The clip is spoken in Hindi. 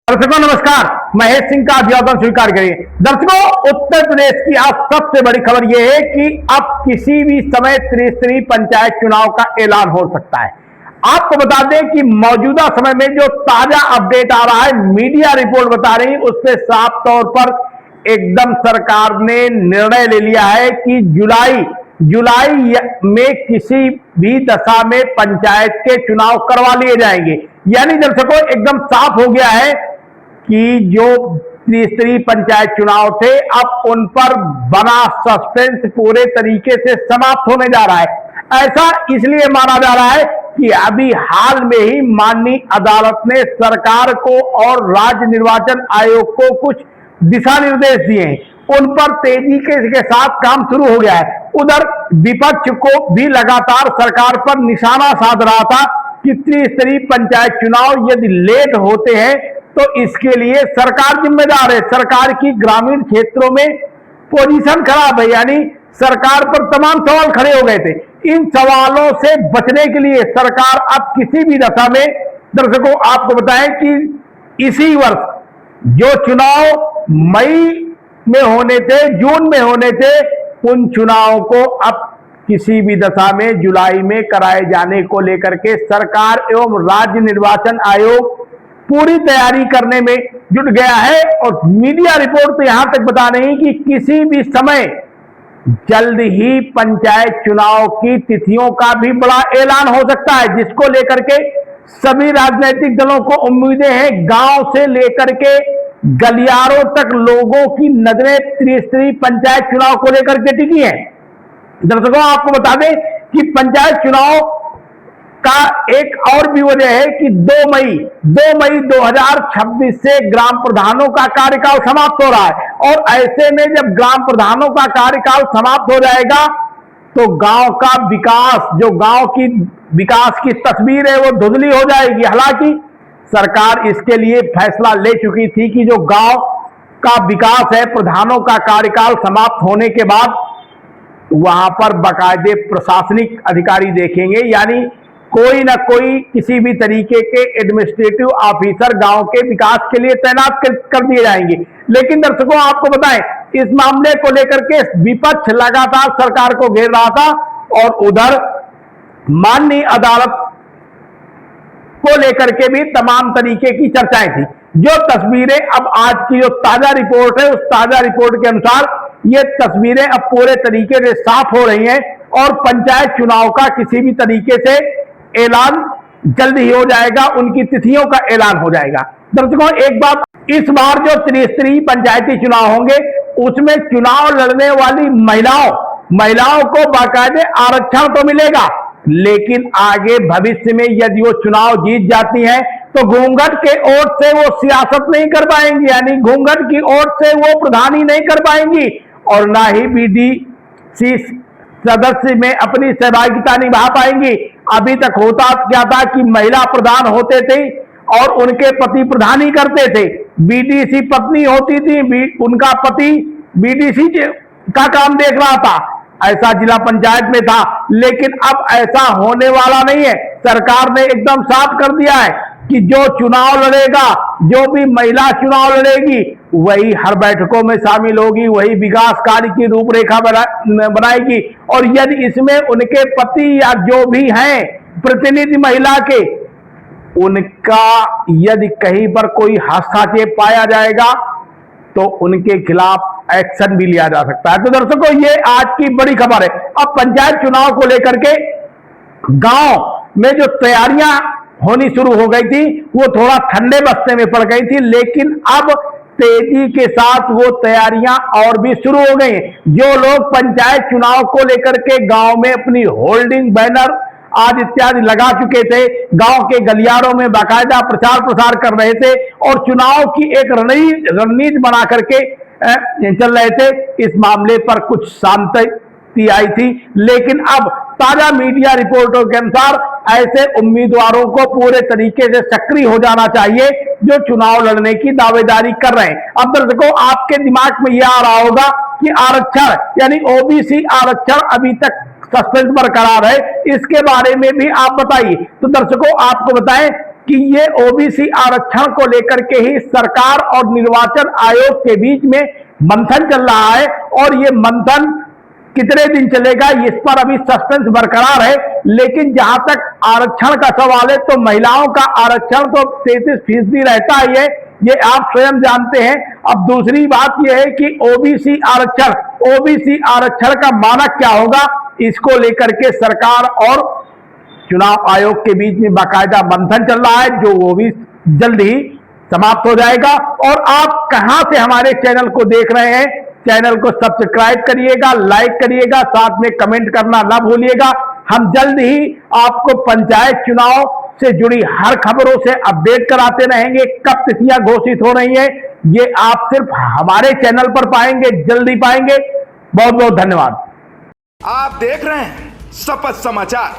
दर्शकों नमस्कार, महेश सिंह का अभिवादन स्वीकार करिए। दर्शकों, उत्तर प्रदेश की आज सबसे बड़ी खबर यह है कि अब किसी भी समय त्रिस्तरीय पंचायत चुनाव का ऐलान हो सकता है। आपको बता दें कि मौजूदा समय में जो ताजा अपडेट आ रहा है, मीडिया रिपोर्ट बता रही है, उससे साफ तौर पर एकदम सरकार ने निर्णय ले लिया है कि जुलाई में किसी भी दशा में पंचायत के चुनाव करवा लिए जाएंगे। यानी दर्शकों एकदम साफ हो गया है कि जो त्रिस्तरीय पंचायत चुनाव थे, अब उन पर बना सस्पेंस पूरे तरीके से समाप्त होने जा रहा है। ऐसा इसलिए माना जा रहा है कि अभी हाल में ही माननीय अदालत ने सरकार को और राज्य निर्वाचन आयोग को कुछ दिशा निर्देश दिए हैं, उन पर तेजी के साथ काम शुरू हो गया है। उधर विपक्ष को भी लगातार सरकार पर निशाना साध रहा था कि त्रिस्तरीय पंचायत चुनाव यदि लेट होते हैं तो इसके लिए सरकार जिम्मेदार है। सरकार की ग्रामीण क्षेत्रों में पोजीशन खराब है, यानी सरकार पर तमाम सवाल खड़े हो गए थे। इन सवालों से बचने के लिए सरकार अब किसी भी दशा में, दर्शकों आपको बताएं कि इसी वर्ष जो चुनाव मई में होने थे, जून में होने थे, उन चुनावों को अब किसी भी दशा में जुलाई में कराए जाने को लेकर के सरकार एवं राज्य निर्वाचन आयोग पूरी तैयारी करने में जुट गया है। और मीडिया रिपोर्ट तो यहां तक बता रही कि किसी भी समय जल्द ही पंचायत चुनाव की तिथियों का भी बड़ा ऐलान हो सकता है, जिसको लेकर के सभी राजनीतिक दलों को उम्मीदें हैं। गांव से लेकर के गलियारों तक लोगों की नजरें त्रिस्तरीय पंचायत चुनाव को लेकर के टिकी हैं। दर्शकों आपको बता दें कि पंचायत चुनाव का एक और भी वजह है कि 2 मई 2026 से ग्राम प्रधानों का कार्यकाल समाप्त हो रहा है। और ऐसे में जब ग्राम प्रधानों का कार्यकाल समाप्त हो जाएगा तो गांव का विकास, जो गांव की विकास की तस्वीर है, वो धुंधली हो जाएगी। हालांकि सरकार इसके लिए फैसला ले चुकी थी कि जो गांव का विकास है, प्रधानों का कार्यकाल समाप्त होने के बाद वहां पर बाकायदे प्रशासनिक अधिकारी देखेंगे, यानी कोई ना कोई किसी भी तरीके के एडमिनिस्ट्रेटिव ऑफिसर गांव के विकास के लिए तैनात कर दिए जाएंगे। लेकिन दर्शकों आपको बताएं, इस मामले को लेकर के विपक्ष लगातार सरकार को घेर रहा था और उधर माननीय अदालत को लेकर के भी तमाम तरीके की चर्चाएं थी। जो तस्वीरें अब आज की जो ताजा रिपोर्ट है, उस ताजा रिपोर्ट के अनुसार ये तस्वीरें अब पूरे तरीके से साफ हो रही हैं और पंचायत चुनाव का किसी भी तरीके से ऐलान जल्द ही हो जाएगा, उनकी तिथियों का ऐलान हो जाएगा। दर्शकों एक बात, इस बार जो त्रिस्तरीय पंचायती चुनाव होंगे उसमें चुनाव लड़ने वाली महिलाओं को बाकायदे आरक्षण तो मिलेगा, लेकिन आगे भविष्य में यदि वो चुनाव जीत जाती हैं तो घूंघट के ओट से वो सियासत नहीं कर पाएंगी, यानी घूंघट की ओट से वो प्रधानी नहीं कर पाएंगी और ना ही बीडीसी सदस्य में अपनी सहभागिता निभा पाएंगी। अभी तक होता क्या था कि महिला प्रधान होते थे और उनके पति प्रधानी करते थे, बीडीसी पत्नी होती थी, उनका पति बीडीसी का काम देख रहा था। ऐसा जिला पंचायत में था, लेकिन अब ऐसा होने वाला नहीं है। सरकार ने एकदम साफ कर दिया है कि जो चुनाव लड़ेगा, जो भी महिला चुनाव लड़ेगी, वही हर बैठकों में शामिल होगी, वही विकास कार्य की रूपरेखा बनाएगी। और यदि इसमें उनके पति या जो भी हैं प्रतिनिधि महिला के, उनका यदि कहीं पर कोई हस्तक्षेप पाया जाएगा तो उनके खिलाफ एक्शन भी लिया जा सकता है। तो दर्शकों ये आज की बड़ी खबर है। अब पंचायत चुनाव को लेकर के गांव में जो तैयारियां होनी शुरू हो गई थी वो थोड़ा ठंडे बस्ते में पड़ गई थी, लेकिन अब तेजी के साथ वो तैयारियां और भी शुरू हो गई हैं। जो लोग पंचायत चुनाव को लेकर के गांव में अपनी होल्डिंग, बैनर आदि इत्यादि लगा चुके थे, गांव के गलियारों में बाकायदा प्रचार प्रसार कर रहे थे और चुनाव की एक रणनीति बना करके चल रहे थे, इस मामले पर कुछ शांति आई थी। लेकिन अब ताजा मीडिया रिपोर्टों के अनुसार ऐसे उम्मीदवारों को पूरे तरीके से सक्रिय हो जाना चाहिए जो चुनाव लड़ने की दावेदारी कर रहे हैं। अब दर्शकों आपके दिमाग में यह आ रहा होगा कि आरक्षण यानी ओबीसी आरक्षण अभी तक सस्पेंस बरकरार है, इसके बारे में भी आप बताइए। तो दर्शकों आपको बताएं कि ये ओबीसी आरक्षण को लेकर के ही सरकार और निर्वाचन आयोग के बीच में मंथन चल रहा है, और ये मंथन कितने दिन चलेगा इस पर अभी सस्पेंस बरकरार है। लेकिन जहां तक आरक्षण का सवाल है तो महिलाओं का आरक्षण तो 33% रहता ही है, ये आप स्वयं जानते हैं। अब दूसरी बात यह है कि ओबीसी आरक्षण का मानक क्या होगा, इसको लेकर के सरकार और चुनाव आयोग के बीच में बाकायदा मंथन चल रहा है, जो वो भी जल्द ही समाप्त हो जाएगा। और आप कहां से हमारे चैनल को देख रहे हैं, चैनल को सब्सक्राइब करिएगा, लाइक करिएगा, साथ में कमेंट करना ना भूलिएगा। हम जल्द ही आपको पंचायत चुनाव से जुड़ी हर खबरों से अपडेट कराते रहेंगे। कब तिथियां घोषित हो रही हैं ये आप सिर्फ हमारे चैनल पर पाएंगे, जल्दी पाएंगे। बहुत बहुत धन्यवाद। आप देख रहे हैं शपथ समाचार।